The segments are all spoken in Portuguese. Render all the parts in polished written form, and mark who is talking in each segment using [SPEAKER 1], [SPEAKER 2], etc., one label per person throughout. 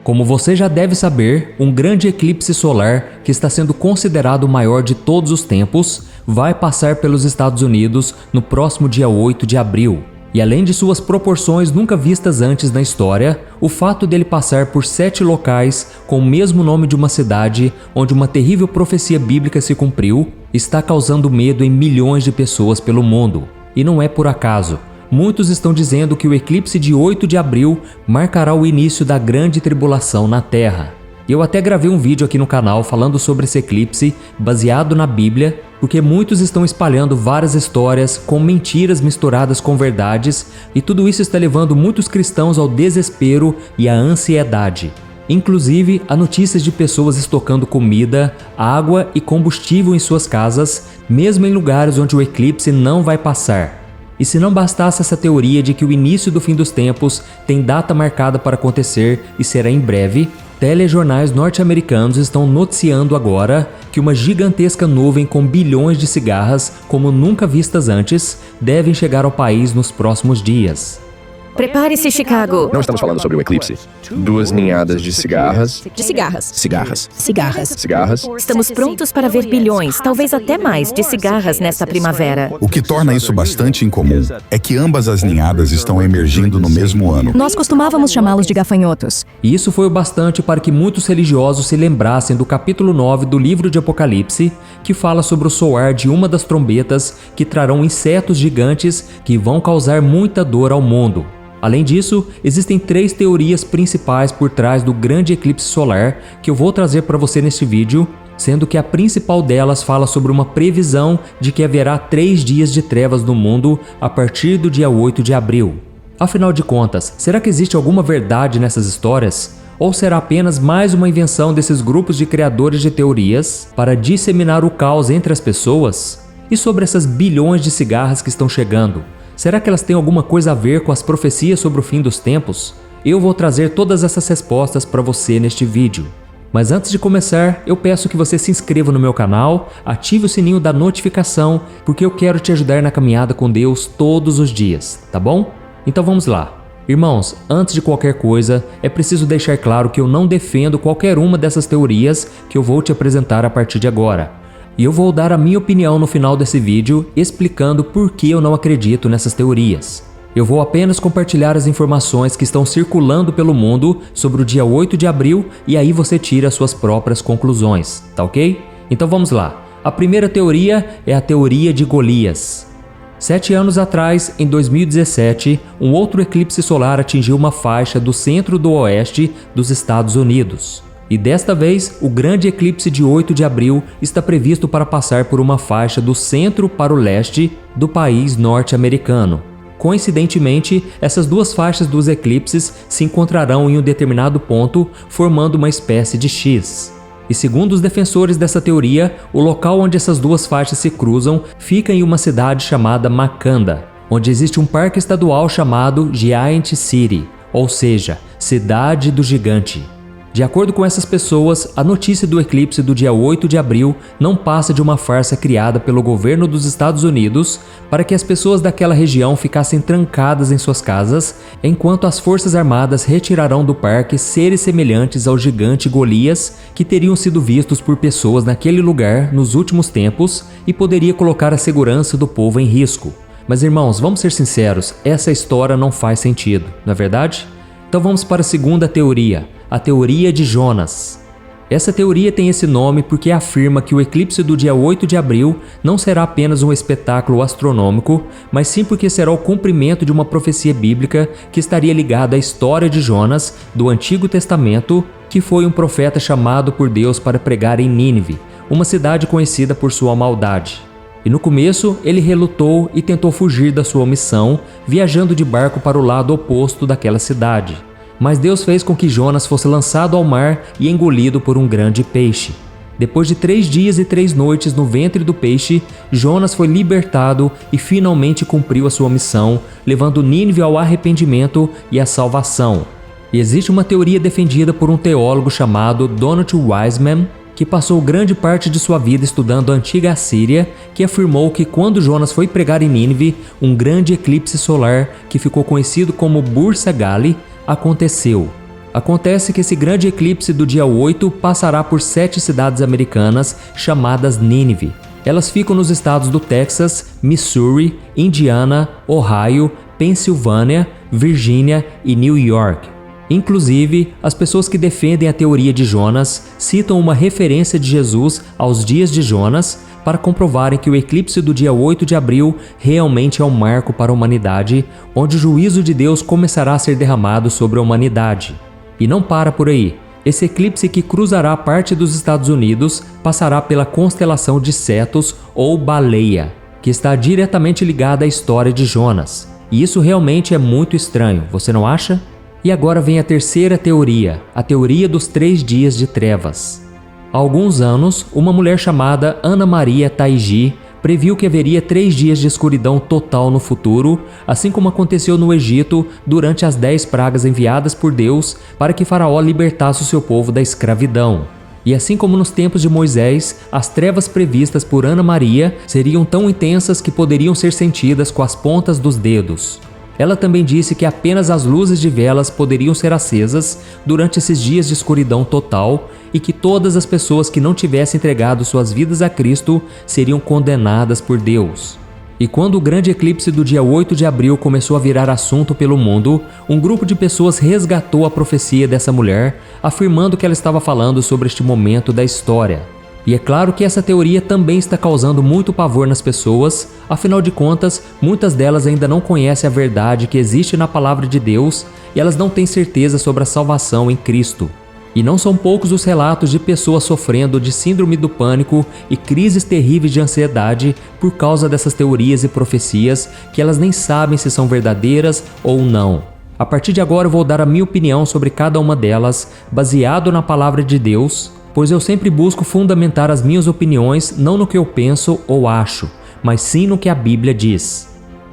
[SPEAKER 1] Como você já deve saber, um grande eclipse solar, que está sendo considerado o maior de todos os tempos, vai passar pelos Estados Unidos no próximo dia 8 de abril. E além de suas proporções nunca vistas antes na história, o fato dele passar por 7 locais com o mesmo nome de uma cidade onde uma terrível profecia bíblica se cumpriu, está causando medo em milhões de pessoas pelo mundo. E não é por acaso. Muitos estão dizendo que o eclipse de 8 de abril marcará o início da grande tribulação na Terra. Eu até gravei um vídeo aqui no canal falando sobre esse eclipse baseado na Bíblia, porque muitos estão espalhando várias histórias com mentiras misturadas com verdades, e tudo isso está levando muitos cristãos ao desespero e à ansiedade. Inclusive, há notícias de pessoas estocando comida, água e combustível em suas casas, mesmo em lugares onde o eclipse não vai passar. E se não bastasse essa teoria de que o início do fim dos tempos tem data marcada para acontecer e será em breve, telejornais norte-americanos estão noticiando agora que uma gigantesca nuvem com bilhões de cigarras, como nunca vistas antes, devem chegar ao país nos próximos dias.
[SPEAKER 2] Prepare-se, Chicago.
[SPEAKER 3] Não estamos falando sobre um eclipse. 2 ninhadas de cigarras.
[SPEAKER 2] De cigarras.
[SPEAKER 3] Cigarras.
[SPEAKER 2] Cigarras.
[SPEAKER 3] Cigarras.
[SPEAKER 2] Estamos prontos para ver bilhões, talvez até mais, de cigarras nesta primavera.
[SPEAKER 4] O que torna isso bastante incomum é que ambas as ninhadas estão emergindo no mesmo ano.
[SPEAKER 5] Nós costumávamos chamá-los de gafanhotos.
[SPEAKER 1] E isso foi o bastante para que muitos religiosos se lembrassem do capítulo 9 do livro de Apocalipse, que fala sobre o soar de uma das trombetas que trarão insetos gigantes que vão causar muita dor ao mundo. Além disso, existem 3 teorias principais por trás do grande eclipse solar que eu vou trazer para você neste vídeo, sendo que a principal delas fala sobre uma previsão de que haverá 3 dias de trevas no mundo a partir do dia 8 de abril. Afinal de contas, será que existe alguma verdade nessas histórias? Ou será apenas mais uma invenção desses grupos de criadores de teorias para disseminar o caos entre as pessoas? E sobre essas bilhões de cigarras que estão chegando? Será que elas têm alguma coisa a ver com as profecias sobre o fim dos tempos? Eu vou trazer todas essas respostas para você neste vídeo. Mas antes de começar, eu peço que você se inscreva no meu canal, ative o sininho da notificação, porque eu quero te ajudar na caminhada com Deus todos os dias, tá bom? Então vamos lá. Irmãos, antes de qualquer coisa, é preciso deixar claro que eu não defendo qualquer uma dessas teorias que eu vou te apresentar a partir de agora. E eu vou dar a minha opinião no final desse vídeo, explicando por que eu não acredito nessas teorias. Eu vou apenas compartilhar as informações que estão circulando pelo mundo sobre o dia 8 de abril e aí você tira as suas próprias conclusões, tá ok? Então vamos lá. A primeira teoria é a teoria de Golias. 7 anos atrás, em 2017, um outro eclipse solar atingiu uma faixa do centro do oeste dos Estados Unidos. E desta vez, o grande eclipse de 8 de abril está previsto para passar por uma faixa do centro para o leste do país norte-americano. Coincidentemente, essas duas faixas dos eclipses se encontrarão em um determinado ponto, formando uma espécie de X. E segundo os defensores dessa teoria, o local onde essas duas faixas se cruzam fica em uma cidade chamada Makanda, onde existe um parque estadual chamado Giant City, ou seja, Cidade do Gigante. De acordo com essas pessoas, a notícia do eclipse do dia 8 de abril não passa de uma farsa criada pelo governo dos Estados Unidos para que as pessoas daquela região ficassem trancadas em suas casas, enquanto as forças armadas retirarão do parque seres semelhantes ao gigante Golias que teriam sido vistos por pessoas naquele lugar nos últimos tempos e poderia colocar a segurança do povo em risco. Mas irmãos, vamos ser sinceros, essa história não faz sentido, não é verdade? Então vamos para a segunda teoria, a teoria de Jonas. Essa teoria tem esse nome porque afirma que o eclipse do dia 8 de abril não será apenas um espetáculo astronômico, mas sim porque será o cumprimento de uma profecia bíblica que estaria ligada à história de Jonas do Antigo Testamento, que foi um profeta chamado por Deus para pregar em Nínive, uma cidade conhecida por sua maldade. E no começo, ele relutou e tentou fugir da sua missão, viajando de barco para o lado oposto daquela cidade. Mas Deus fez com que Jonas fosse lançado ao mar e engolido por um grande peixe. Depois de 3 dias e 3 noites no ventre do peixe, Jonas foi libertado e finalmente cumpriu a sua missão, levando Nínive ao arrependimento e à salvação. E existe uma teoria defendida por um teólogo chamado Donald Wiseman, que passou grande parte de sua vida estudando a antiga Assíria, que afirmou que quando Jonas foi pregar em Nínive, um grande eclipse solar, que ficou conhecido como Bur-Sagali, aconteceu. Acontece que esse grande eclipse do dia 8 passará por 7 cidades americanas chamadas Nínive. Elas ficam nos estados do Texas, Missouri, Indiana, Ohio, Pensilvânia, Virgínia e New York. Inclusive, as pessoas que defendem a teoria de Jonas citam uma referência de Jesus aos dias de Jonas para comprovarem que o eclipse do dia 8 de abril realmente é um marco para a humanidade, onde o juízo de Deus começará a ser derramado sobre a humanidade. E não para por aí. Esse eclipse, que cruzará parte dos Estados Unidos, passará pela constelação de Cetus ou Baleia, que está diretamente ligada à história de Jonas. E isso realmente é muito estranho, você não acha? E agora vem a terceira teoria, a teoria dos 3 dias de trevas. Há alguns anos, uma mulher chamada Ana Maria Taiji previu que haveria 3 dias de escuridão total no futuro, assim como aconteceu no Egito durante as 10 pragas enviadas por Deus para que Faraó libertasse o seu povo da escravidão. E assim como nos tempos de Moisés, as trevas previstas por Ana Maria seriam tão intensas que poderiam ser sentidas com as pontas dos dedos. Ela também disse que apenas as luzes de velas poderiam ser acesas durante esses dias de escuridão total e que todas as pessoas que não tivessem entregado suas vidas a Cristo seriam condenadas por Deus. E quando o grande eclipse do dia 8 de abril começou a virar assunto pelo mundo, um grupo de pessoas resgatou a profecia dessa mulher, afirmando que ela estava falando sobre este momento da história. E é claro que essa teoria também está causando muito pavor nas pessoas, afinal de contas, muitas delas ainda não conhecem a verdade que existe na palavra de Deus e elas não têm certeza sobre a salvação em Cristo. E não são poucos os relatos de pessoas sofrendo de síndrome do pânico e crises terríveis de ansiedade por causa dessas teorias e profecias que elas nem sabem se são verdadeiras ou não. A partir de agora eu vou dar a minha opinião sobre cada uma delas, baseado na palavra de Deus, pois eu sempre busco fundamentar as minhas opiniões não no que eu penso ou acho, mas sim no que a Bíblia diz.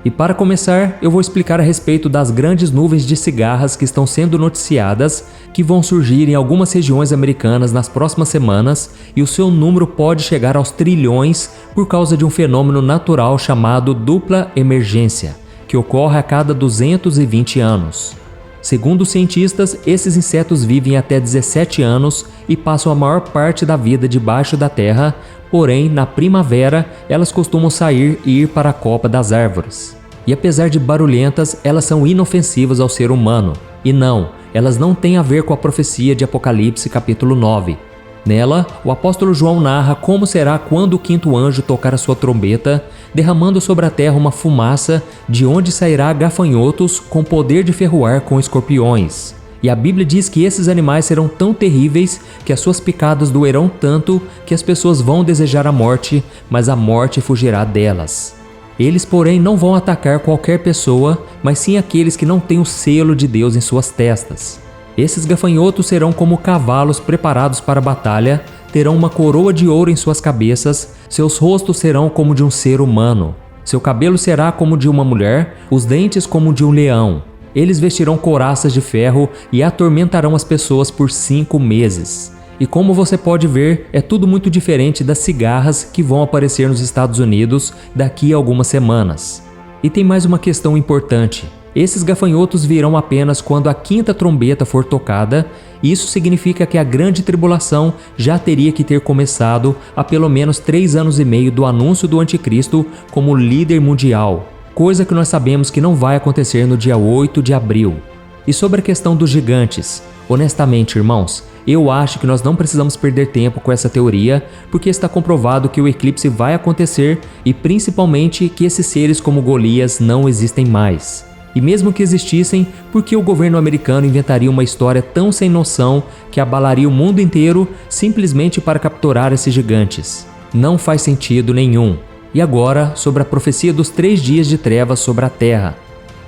[SPEAKER 1] E para começar, eu vou explicar a respeito das grandes nuvens de cigarras que estão sendo noticiadas, que vão surgir em algumas regiões americanas nas próximas semanas, e o seu número pode chegar aos trilhões por causa de um fenômeno natural chamado dupla emergência, que ocorre a cada 220 anos. Segundo os cientistas, esses insetos vivem até 17 anos e passam a maior parte da vida debaixo da terra, porém, na primavera, elas costumam sair e ir para a copa das árvores. E apesar de barulhentas, elas são inofensivas ao ser humano. E não, elas não têm a ver com a profecia de Apocalipse capítulo 9. Nela, o apóstolo João narra como será quando o 5º anjo tocar a sua trombeta, derramando sobre a terra uma fumaça, de onde sairá gafanhotos com poder de ferroar com escorpiões. E a Bíblia diz que esses animais serão tão terríveis que as suas picadas doerão tanto que as pessoas vão desejar a morte, mas a morte fugirá delas. Eles, porém, não vão atacar qualquer pessoa, mas sim aqueles que não têm o selo de Deus em suas testas. Esses gafanhotos serão como cavalos preparados para a batalha, terão uma coroa de ouro em suas cabeças, seus rostos serão como de um ser humano, seu cabelo será como de uma mulher, os dentes como de um leão. Eles vestirão couraças de ferro e atormentarão as pessoas por 5 meses. E como você pode ver, é tudo muito diferente das cigarras que vão aparecer nos Estados Unidos daqui a algumas semanas. E tem mais uma questão importante. Esses gafanhotos virão apenas quando a 5ª trombeta for tocada, e isso significa que a grande tribulação já teria que ter começado há pelo menos 3 anos e meio do anúncio do anticristo como líder mundial, coisa que nós sabemos que não vai acontecer no dia 8 de abril. E sobre a questão dos gigantes, honestamente, irmãos, eu acho que nós não precisamos perder tempo com essa teoria, porque está comprovado que o eclipse vai acontecer e principalmente que esses seres como Golias não existem mais. E mesmo que existissem, por que o governo americano inventaria uma história tão sem noção que abalaria o mundo inteiro simplesmente para capturar esses gigantes? Não faz sentido nenhum. E agora, sobre a profecia dos 3 dias de trevas sobre a Terra.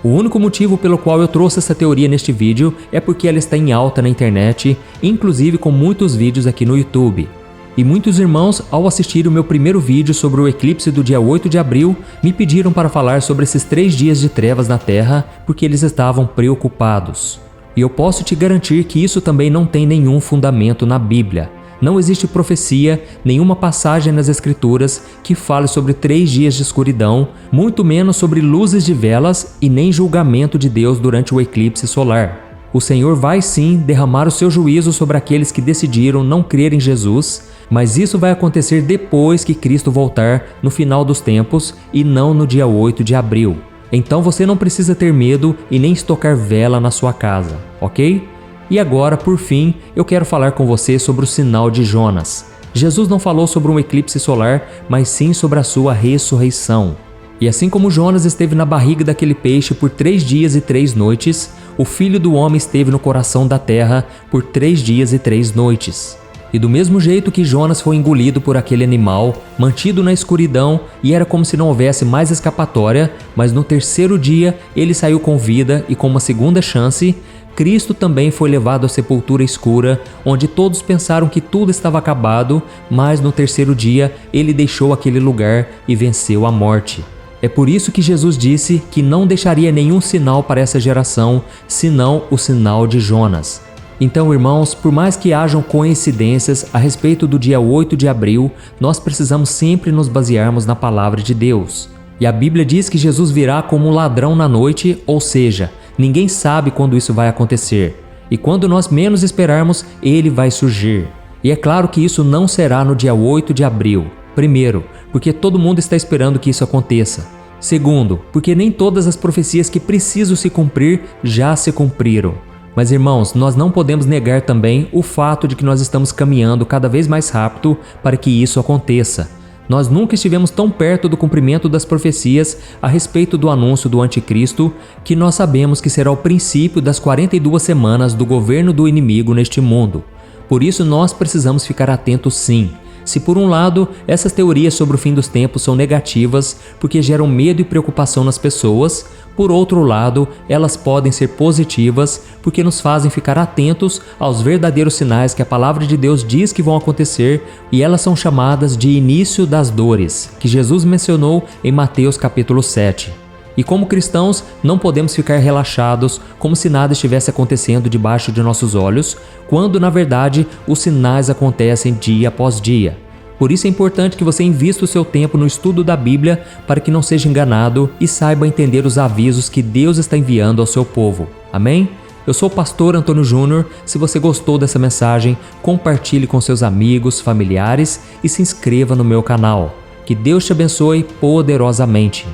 [SPEAKER 1] O único motivo pelo qual eu trouxe essa teoria neste vídeo é porque ela está em alta na internet, inclusive com muitos vídeos aqui no YouTube. E muitos irmãos, ao assistir o meu primeiro vídeo sobre o eclipse do dia 8 de abril, me pediram para falar sobre esses 3 dias de trevas na Terra, porque eles estavam preocupados. E eu posso te garantir que isso também não tem nenhum fundamento na Bíblia. Não existe profecia, nenhuma passagem nas Escrituras que fale sobre 3 dias de escuridão, muito menos sobre luzes de velas e nem julgamento de Deus durante o eclipse solar. O Senhor vai sim derramar o seu juízo sobre aqueles que decidiram não crer em Jesus, mas isso vai acontecer depois que Cristo voltar no final dos tempos e não no dia 8 de abril. Então você não precisa ter medo e nem estocar vela na sua casa, ok? E agora, por fim, eu quero falar com você sobre o sinal de Jonas. Jesus não falou sobre um eclipse solar, mas sim sobre a sua ressurreição. E assim como Jonas esteve na barriga daquele peixe por 3 dias e 3 noites, o Filho do Homem esteve no coração da terra por 3 dias e 3 noites. E do mesmo jeito que Jonas foi engolido por aquele animal, mantido na escuridão, e era como se não houvesse mais escapatória, mas no 3º dia ele saiu com vida e com uma segunda chance, Cristo também foi levado à sepultura escura, onde todos pensaram que tudo estava acabado, mas no 3º dia ele deixou aquele lugar e venceu a morte. É por isso que Jesus disse que não deixaria nenhum sinal para essa geração, senão o sinal de Jonas. Então, irmãos, por mais que hajam coincidências a respeito do dia 8 de abril, nós precisamos sempre nos basearmos na palavra de Deus. E a Bíblia diz que Jesus virá como um ladrão na noite, ou seja, ninguém sabe quando isso vai acontecer. E quando nós menos esperarmos, ele vai surgir. E é claro que isso não será no dia 8 de abril. Primeiro, porque todo mundo está esperando que isso aconteça. Segundo, porque nem todas as profecias que precisam se cumprir já se cumpriram. Mas irmãos, nós não podemos negar também o fato de que nós estamos caminhando cada vez mais rápido para que isso aconteça. Nós nunca estivemos tão perto do cumprimento das profecias a respeito do anúncio do anticristo, que nós sabemos que será o princípio das 42 semanas do governo do inimigo neste mundo. Por isso nós precisamos ficar atentos sim. Se por um lado, essas teorias sobre o fim dos tempos são negativas porque geram medo e preocupação nas pessoas, por outro lado, elas podem ser positivas porque nos fazem ficar atentos aos verdadeiros sinais que a palavra de Deus diz que vão acontecer, e elas são chamadas de início das dores, que Jesus mencionou em Mateus capítulo 7. E como cristãos, não podemos ficar relaxados como se nada estivesse acontecendo debaixo de nossos olhos, quando na verdade os sinais acontecem dia após dia. Por isso é importante que você invista o seu tempo no estudo da Bíblia para que não seja enganado e saiba entender os avisos que Deus está enviando ao seu povo. Amém? Eu sou o pastor Antônio Júnior. Se você gostou dessa mensagem, compartilhe com seus amigos, familiares e se inscreva no meu canal. Que Deus te abençoe poderosamente.